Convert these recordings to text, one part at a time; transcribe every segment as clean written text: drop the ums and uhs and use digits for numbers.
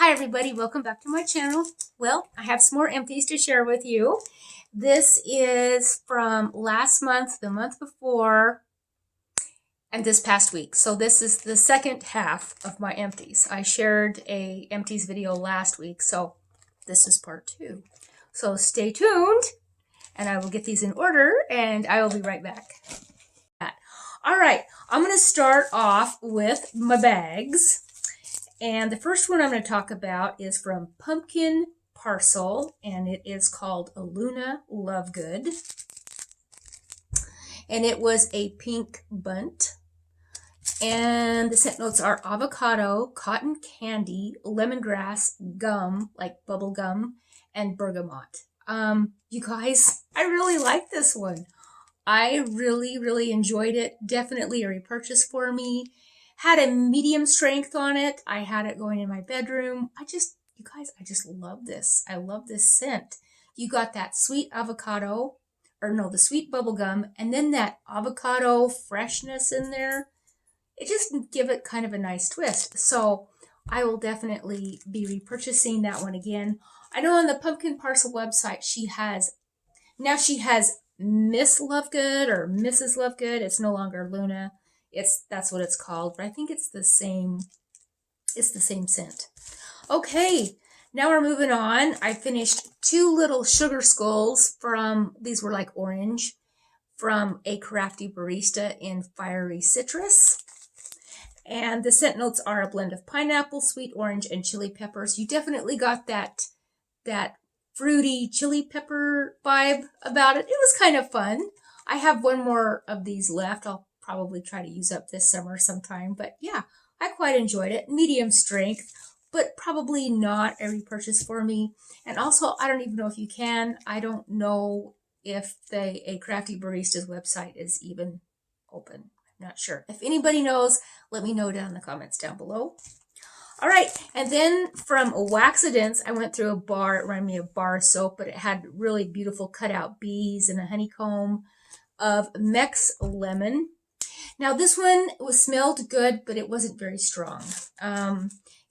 Hi everybody, welcome back to my channel. Well, I have some more empties to share with you. This is from last month, the month before, and this past week. So this is the second half of my empties. I shared a empties video last week, so this is part 2. So stay tuned, and I will get these in order, and I will be right back. All right, I'm going to start off with my bags. And the first one I'm going to talk about is from Pumpkin Parcel, and it is called Luna Lovegood. And it was a pink bunt. And the scent notes are avocado, cotton candy, lemongrass, gum, like bubble gum, and bergamot. You guys, I really like this one. I really enjoyed it. Definitely a repurchase for me. Had a medium strength on it. I had it going in my bedroom. You guys, I just love this. I love this scent. You got that sweet avocado, or no, the sweet bubble gum, and then that avocado freshness in there. It just give it kind of a nice twist. So I will definitely be repurchasing that one again. I know on the Pumpkin Parcel website, she has Miss Lovegood or Mrs. Lovegood. It's no longer Luna. That's what it's called, but I think it's the same scent. Okay, now we're moving on. I finished 2 little sugar skulls these were like orange, from a Crafty Barista in Fiery Citrus. And the scent notes are a blend of pineapple, sweet orange, and chili peppers. You definitely got that fruity chili pepper vibe about it. It was kind of fun. I have one more of these left. I'll probably try to use up this summer sometime, but yeah, I quite enjoyed it. Medium strength, but probably not a repurchase for me. And also, I don't even know if you can. I don't know if a Crafty Barista's website is even open. I'm not sure. If anybody knows, let me know down in the comments down below. All right, and then from Waxidents, I went through a bar. It reminded me of bar soap, but it had really beautiful cutout bees and a honeycomb of Mex Lemon. Now this one smelled good, but it wasn't very strong.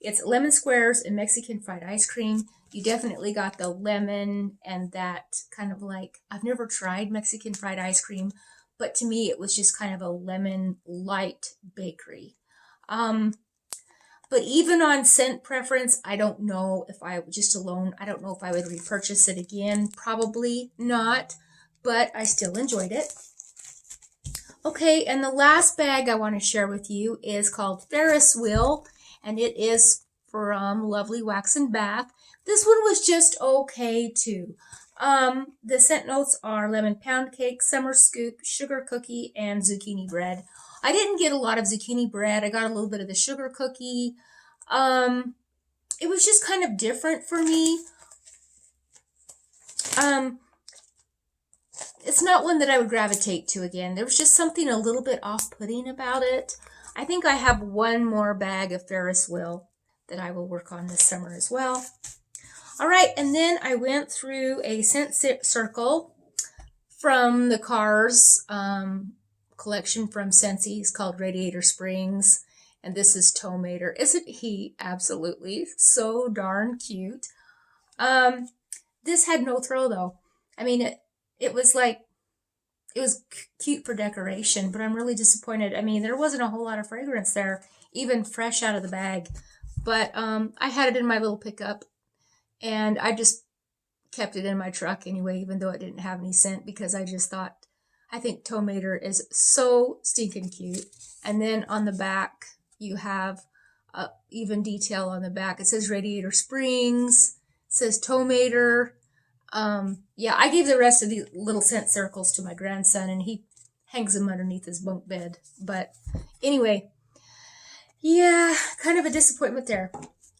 It's lemon squares and Mexican fried ice cream. You definitely got the lemon and that kind of like, I've never tried Mexican fried ice cream, but to me it was just kind of a lemon light bakery. But even on scent preference, I don't know if I would repurchase it again. Probably not, but I still enjoyed it. Okay, and the last bag I want to share with you is called Ferris Wheel, and it is from LoveLee Wax and Bath. This one was just okay too. The scent notes are lemon pound cake, summer scoop, sugar cookie, and zucchini bread. I didn't get a lot of zucchini bread. I got a little bit of the sugar cookie. It was just kind of different for me. It's not one that I would gravitate to again. There was just something a little bit off-putting about it. I think I have one more bag of Ferris Wheel that I will work on this summer as well. All right, and then I went through a scent circle from the Cars collection from Scentsy. It's called Radiator Springs, and this is Tomater. Isn't he absolutely so darn cute? This had no throw though. I mean, it was cute for decoration, but I'm really disappointed. I mean, there wasn't a whole lot of fragrance there, even fresh out of the bag. But I had it in my little pickup, and I just kept it in my truck anyway, even though it didn't have any scent, because I just thought, I think Tomater is so stinking cute. And then on the back, you have even detail on the back. It says Radiator Springs, it says Tomater. Yeah, I gave the rest of the little scent circles to my grandson, and he hangs them underneath his bunk bed. But anyway, yeah, kind of a disappointment there.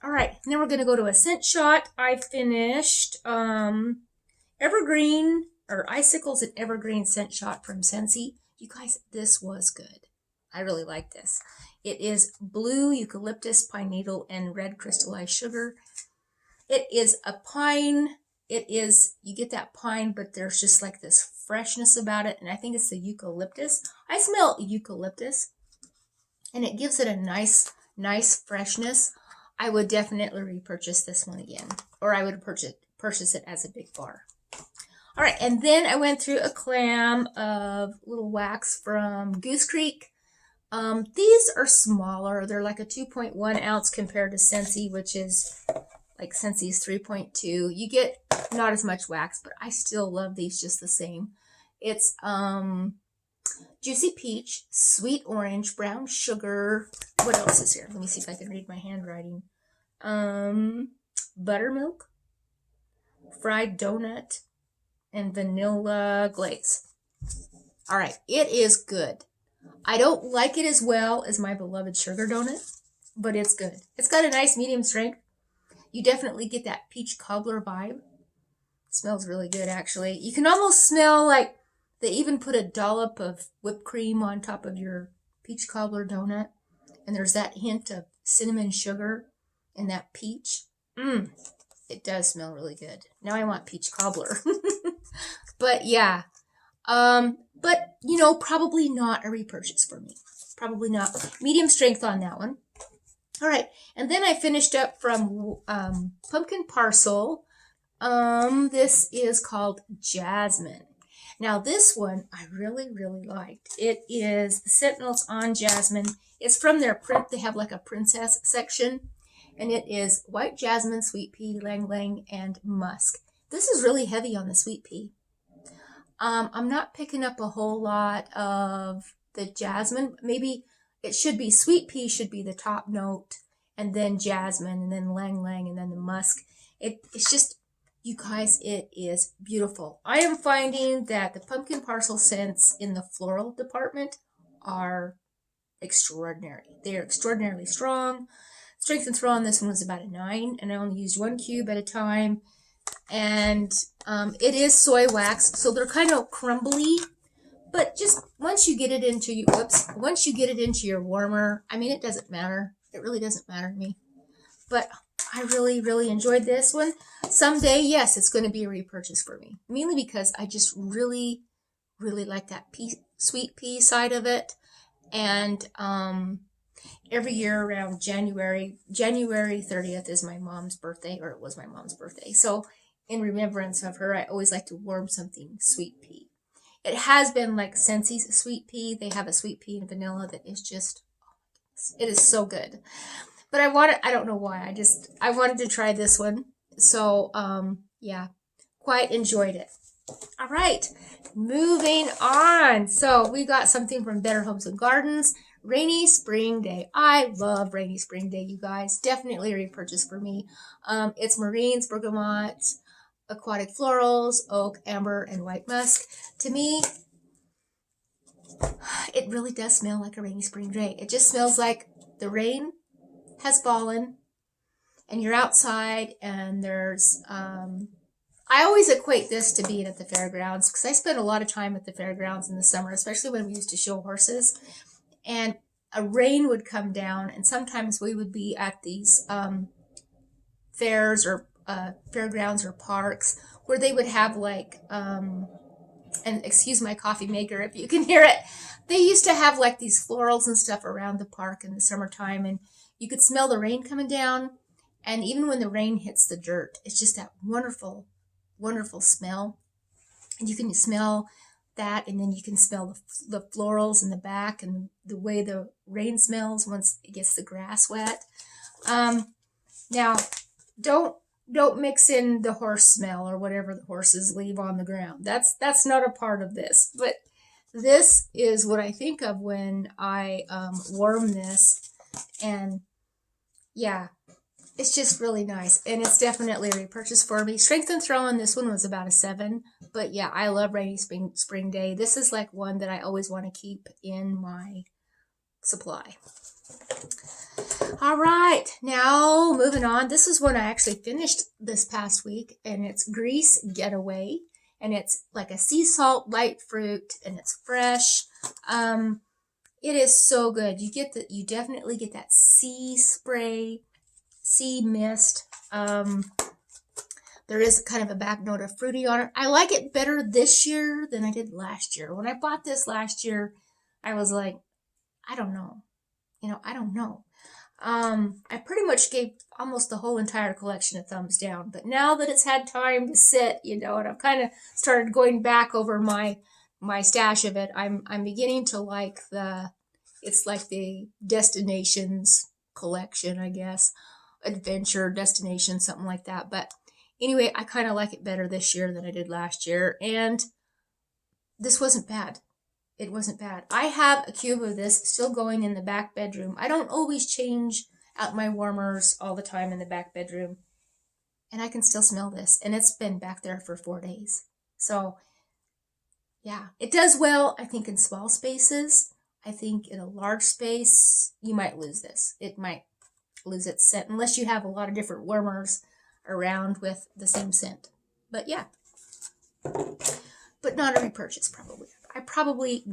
All right, now we're going to go to a scent shot. I finished Evergreen, or Icicles and Evergreen scent shot from Scentsy. You guys, this was good. I really like this. It is blue eucalyptus, pine needle, and red crystallized sugar. It is a pine. You get that pine, but there's just like this freshness about it. And I think it's the eucalyptus. I smell eucalyptus, and it gives it a nice freshness. I would definitely repurchase this one again, or I would purchase it as a big bar. All right, and then I went through a clam of little wax from Goose Creek. These are smaller. They're like a 2.1 ounce compared to Scentsy, which is like Scentsy's 3.2. You get not as much wax, but I still love these just the same. It's juicy peach, sweet orange, brown sugar. What else is here? Let me see if I can read my handwriting. Buttermilk, fried donut, and vanilla glaze. All right, it is good. I don't like it as well as my beloved sugar donut, but it's good. It's got a nice medium strength. You definitely get that peach cobbler vibe. It smells really good, actually. You can almost smell like they even put a dollop of whipped cream on top of your peach cobbler donut. And there's that hint of cinnamon sugar and that peach. It does smell really good. Now I want peach cobbler. But yeah. But, you know, probably not a repurchase for me. Probably not. Medium strength on that one. All right. And then I finished up from Pumpkin Parcel. This is called Jasmine. Now, this one I really, really liked. It is the Sentinels on Jasmine. It's from their print. They have like a princess section. And it is white jasmine, sweet pea, lang lang, and musk. This is really heavy on the sweet pea. I'm not picking up a whole lot of the jasmine. Maybe it should be sweet pea should be the top note, and then jasmine, and then lang lang, and then the musk. It's just, you guys, it is beautiful. I am finding that the Pumpkin Parcel scents in the floral department are extraordinary. They are extraordinarily strong. Strength and throw on this one was about a 9, and I only used 1 cube at a time. And it is soy wax, so they're kind of crumbly. But just once you get it into your warmer, I mean, it doesn't matter. It really doesn't matter to me. But I really, really enjoyed this one. Someday, yes, it's going to be a repurchase for me. Mainly because I just really, really like that sweet pea side of it. And every year around January 30th is my mom's birthday, or it was my mom's birthday. So in remembrance of her, I always like to warm something sweet pea. It has been like Scentsy's sweet pea. They have a sweet pea and vanilla that is just, it is so good. But I don't know why. I wanted to try this one. So, yeah, quite enjoyed it. All right, moving on. So we got something from Better Homes and Gardens. Rainy Spring Day. I love Rainy Spring Day, you guys. Definitely a repurchase for me. It's Marines, Bergamot, Aquatic Florals, Oak, Amber, and White Musk. To me, it really does smell like a rainy spring day. It just smells like the rain has fallen and you're outside, and there's... I always equate this to being at the fairgrounds because I spent a lot of time at the fairgrounds in the summer, especially when we used to show horses. And a rain would come down, and sometimes we would be at these fairs or fairgrounds or parks where they would have like, and excuse my coffee maker if you can hear it, they used to have like these florals and stuff around the park in the summertime, and you could smell the rain coming down. And even when the rain hits the dirt, it's just that wonderful, wonderful smell. And you can smell that, and then you can smell the florals in the back and the way the rain smells once it gets the grass wet. Now, don't mix in the horse smell or whatever the horses leave on the ground. That's not a part of this. But this is what I think of when I warm this. And yeah, it's just really nice. And it's definitely a repurchase for me. Strength and throw on this one was about a 7. But yeah, I love Rainy Spring Day. This is like one that I always want to keep in my supply. All right, now moving on. This is one I actually finished this past week, and it's Grease Getaway, and it's like a sea salt light fruit, and it's fresh. It is so good. You definitely get that sea spray, sea mist. There is kind of a back note of fruity on it. I like it better this year than I did last year. When I bought this last year, I was like, I don't know. I don't know. I pretty much gave almost the whole entire collection a thumbs down. But now that it's had time to sit, and I've kind of started going back over my stash of it, I'm beginning to like it's like the Destinations collection, I guess. Adventure Destination, something like that. But anyway, I kind of like it better this year than I did last year. And this wasn't bad. It wasn't bad. I have a cube of this still going in the back bedroom. I don't always change out my warmers all the time in the back bedroom. And I can still smell this. And it's been back there for 4 days. So, yeah. It does well, I think, in small spaces. I think in a large space, you might lose this. It might lose its scent. Unless you have a lot of different warmers around with the same scent. But, yeah. But not a repurchase, probably. I probably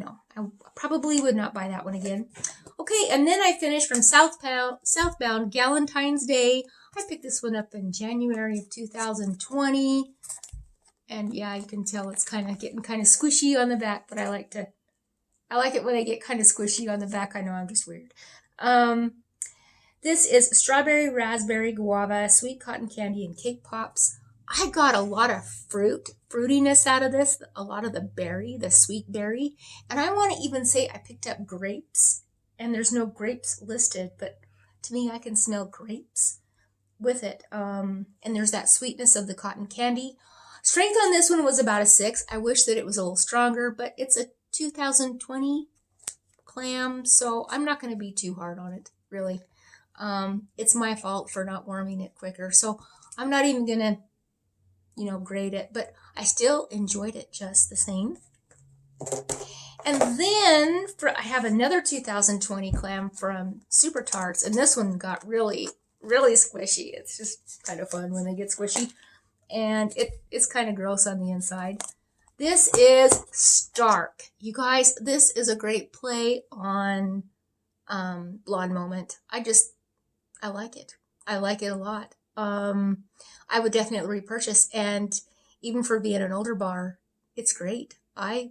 would not buy that one again. Okay, and then I finished from Southbound Galentine's Day. I picked this one up in January of 2020. And yeah, you can tell it's kind of getting kind of squishy on the back, but I like it when they get kind of squishy on the back. I know I'm just weird. This is strawberry, raspberry, guava, sweet cotton candy, and cake pops. I got a lot of fruitiness out of this, a lot of the sweet berry. And I want to even say I picked up grapes, and there's no grapes listed, but to me, I can smell grapes with it. And there's that sweetness of the cotton candy. Strength on this one was about a 6. I wish that it was a little stronger, but it's a 2020 clam, so I'm not going to be too hard on it, really. It's my fault for not warming it quicker, so I'm not even going to grade it, but I still enjoyed it just the same. And then I have another 2020 clam from Super Tarts, and this one got really, really squishy. It's just kind of fun when they get squishy, and it's kind of gross on the inside. This is Stark. You guys, this is a great play on Blonde Moment. I like it. I like it a lot. I would definitely repurchase, and even for being an older bar, it's great. I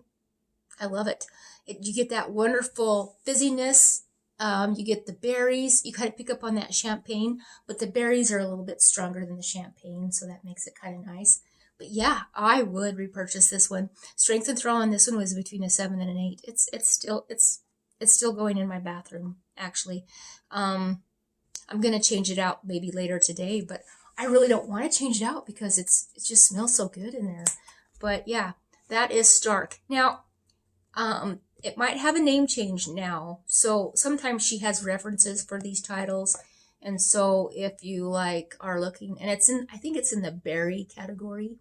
love it. You get that wonderful fizziness. You get the berries. You kind of pick up on that champagne, but the berries are a little bit stronger than the champagne, so that makes it kind of nice. But yeah, I would repurchase this one. Strength and throw on this one was between a 7 and an 8. It's still going in my bathroom, actually. I'm gonna change it out maybe later today, but I really don't want to change it out because it just smells so good in there. But yeah, that is Stark. Now, it might have a name change now. So sometimes she has references for these titles. And so if you are looking, and I think it's in the berry category.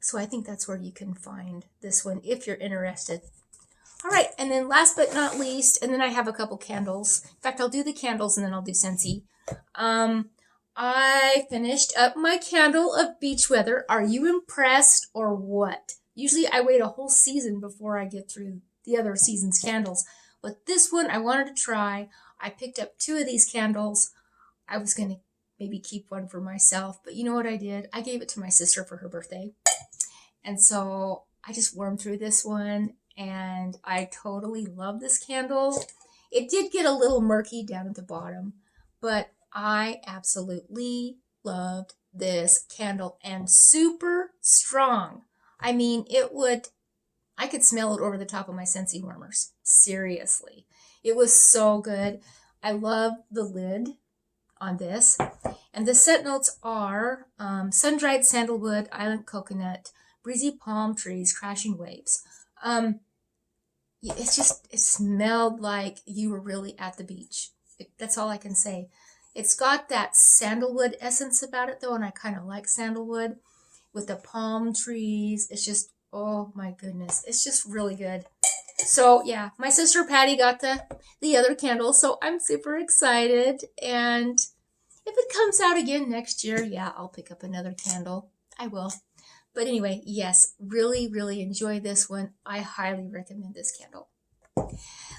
So I think that's where you can find this one if you're interested. All right, and then last but not least, and then I have a couple candles. In fact, I'll do the candles and then I'll do Scentsy. I finished up my candle of beach weather. Are you impressed or what? Usually I wait a whole season before I get through the other season's candles. But this one I wanted to try. I picked up 2 of these candles. I was going to maybe keep one for myself. But you know what I did? I gave it to my sister for her birthday. And so I just warmed through this one. And I totally love this candle. It did get a little murky down at the bottom. But I absolutely loved this candle. And super strong. I mean, I could smell it over the top of my Scentsy warmers. Seriously. It was so good. I love the lid on this. And the scent notes are sun-dried sandalwood, island coconut, breezy palm trees, crashing waves. It smelled like you were really at the beach. That's all I can say. It's got that sandalwood essence about it, though, and I kind of like sandalwood with the palm trees. It's just, oh my goodness. It's just really good. So yeah, my sister Patty got the other candle, so I'm super excited. And if it comes out again next year, yeah, I'll pick up another candle. I will. But anyway, yes, really, really enjoy this one. I highly recommend this candle.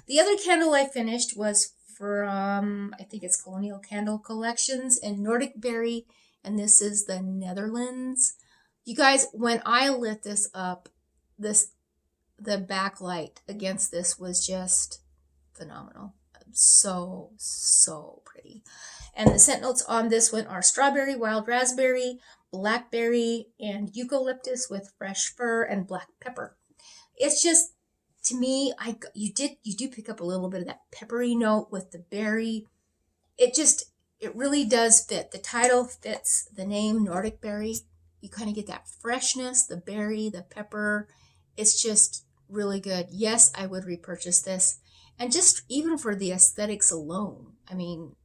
The other candle I finished was from, I think it's Colonial Candle Collections and Nordic Berry, and this is the Netherlands. You guys, when I lit this up, the backlight against this was just phenomenal. So, so pretty. And the scent notes on this one are strawberry, wild raspberry, blackberry, and eucalyptus with fresh fir and black pepper. It's just, to me, you do pick up a little bit of that peppery note with the berry. It really does fit. The title fits the name, Nordic Berry. You kind of get that freshness, the berry, the pepper. It's just really good. Yes, I would repurchase this. And just even for the aesthetics alone, I mean,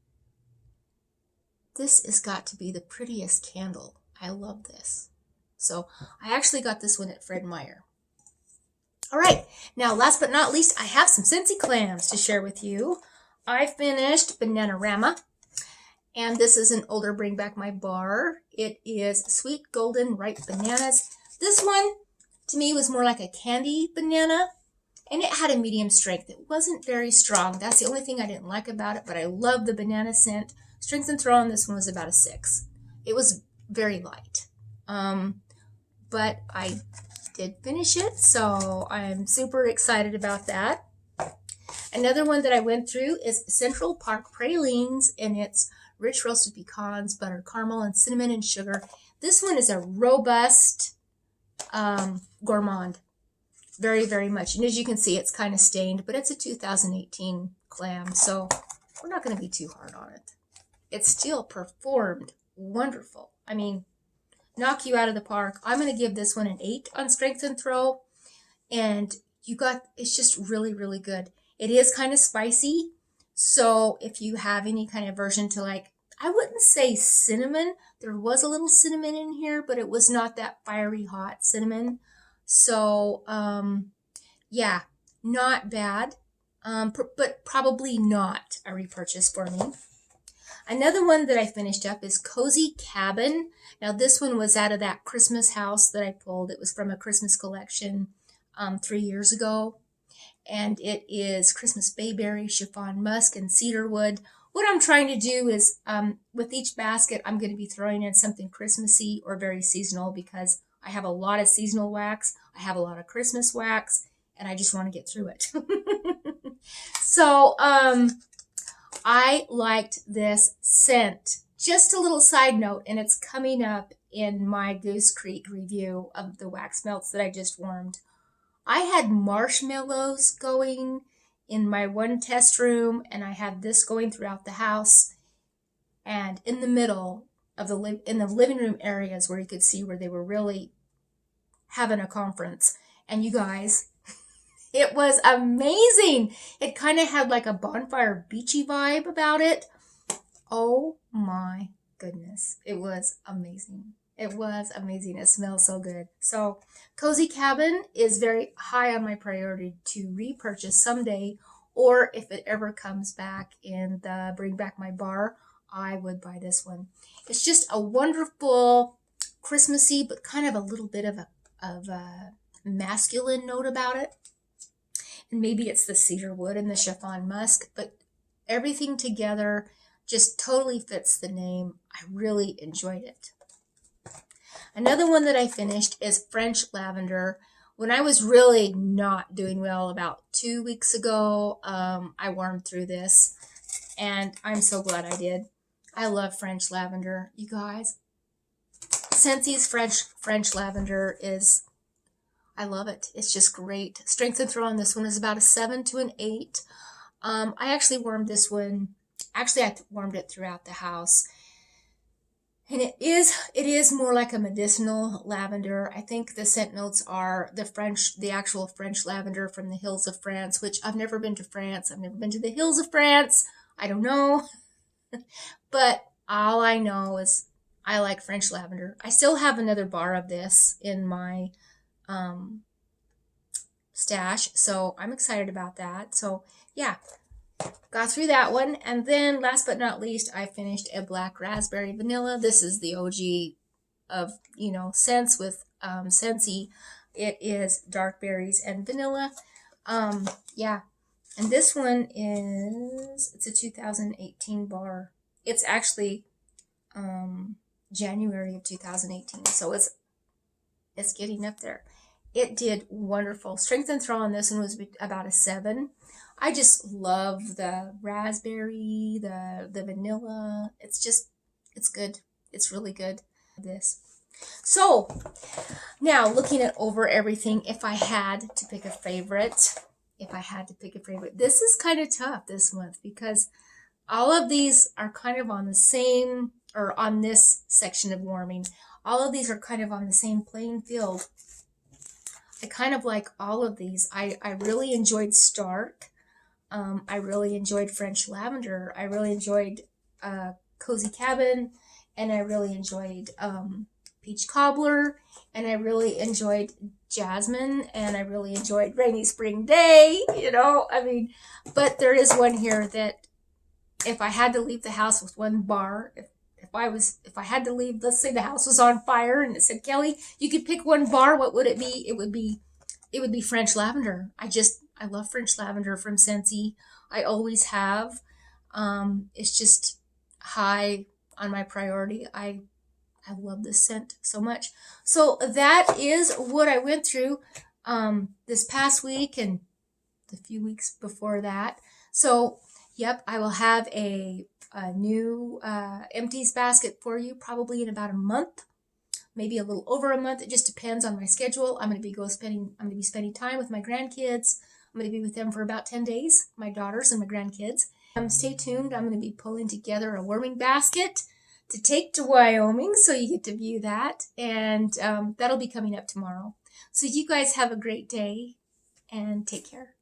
this has got to be the prettiest candle. I love this. So I actually got this one at Fred Meyer. All right, now last but not least, I have some Scentsy Clams to share with you. I finished Bananarama, and this is an older Bring Back My Bar. It is sweet golden ripe bananas. This one, to me, was more like a candy banana, and it had a medium strength. It wasn't very strong. That's the only thing I didn't like about it, but I love the banana scent. Strength and throw on this one was about a 6. It was very light, but I did finish it, so I'm super excited about that. Another one that I went through is Central Park Pralines, and it's rich roasted pecans, buttered caramel, and cinnamon and sugar. This one is a robust gourmand. Very, very much. And as you can see, it's kind of stained, but it's a 2018 clam, so we're not going to be too hard on it. It still performed wonderful. I mean, knock you out of the park. I'm going to give this one an 8 on strength and throw. And it's just really, really good. It is kind of spicy. So if you have any kind of aversion to, like, I wouldn't say cinnamon. There was a little cinnamon in here, but it was not that fiery hot cinnamon. So, yeah, not bad. But probably not a repurchase for me. Another one that I finished up is Cozy Cabin. Now, this one was out of that Christmas house that I pulled. It was from a Christmas collection 3 years ago. And it is Christmas bayberry, chiffon musk, and cedarwood. What I'm trying to do is, with each basket, I'm going to be throwing in something Christmassy or very seasonal, because I have a lot of seasonal wax. I have a lot of Christmas wax, and I just want to get through it. So, I liked this scent. Just a little side note, and it's coming up in my Goose Creek review of the wax melts that I just warmed. I had marshmallows going in my one test room, and I had this going throughout the house. And in the middle of in the living room areas where you could see where they were really having a conference. And you guys, it was amazing. It kind of had like a bonfire beachy vibe about it. Oh my goodness. It was amazing. It was amazing. It smells so good. So Cozy Cabin is very high on my priority to repurchase someday, or if it ever comes back in the Bring Back My Bar, I would buy this one. It's just a wonderful Christmassy, but kind of a little bit of a masculine note about it. And maybe it's the cedarwood and the chiffon musk, but everything together just totally fits the name. I really enjoyed it. Another one that I finished is French Lavender. When I was really not doing well about 2 weeks ago, I warmed through this, and I'm so glad I did. I love French Lavender, you guys. Scentsy's French Lavender is, I love it. It's just great. Strength and throw on this one is about a 7 to an 8. I actually warmed this one. Actually, I warmed it throughout the house. And it is more like a medicinal lavender. I think the scent notes are the actual French lavender from the hills of France, which I've never been to France. I've never been to the hills of France. I don't know. But all I know is I like French lavender. I still have another bar of this in my stash, so I'm excited about that. So yeah, got through that one. And then last but not least, I finished a black raspberry vanilla. This is the OG of, scents with Scentsy. It is dark berries and vanilla. Yeah. And this one it's a 2018 bar. It's actually January of 2018. So it's getting up there. It did wonderful. Strength and throw on this one was about a 7. I just love the raspberry, the vanilla. It's good. It's really good. This. So now looking at over everything, if I had to pick a favorite, this is kind of tough this month because all of these are kind of on the same, or on this section of warming. All of these are kind of on the same playing field. I kind of like all of these. I really enjoyed Stark. I really enjoyed French Lavender. I really enjoyed Cozy Cabin. And I really enjoyed Peach Cobbler. And I really enjoyed Jasmine. And I really enjoyed Rainy Spring Day. You know, I mean, but there is one here that if I had to leave the house with one bar, if I had to leave, let's say the house was on fire and it said, Kelly, you could pick one bar, what would it be? It would be French Lavender. I love French Lavender from Scentsy. I always have. It's just high on my priority. I love this scent so much. So that is what I went through this past week and the few weeks before that. So, yep, I will have a new Empties basket for you probably in about a month, maybe a little over a month. It just depends on my schedule. I'm going to be spending time with my grandkids. I'm going to be with them for about 10 days, my daughters and my grandkids. Stay tuned. I'm going to be pulling together a warming basket to take to Wyoming, so you get to view that, and that'll be coming up tomorrow. So you guys have a great day and take care.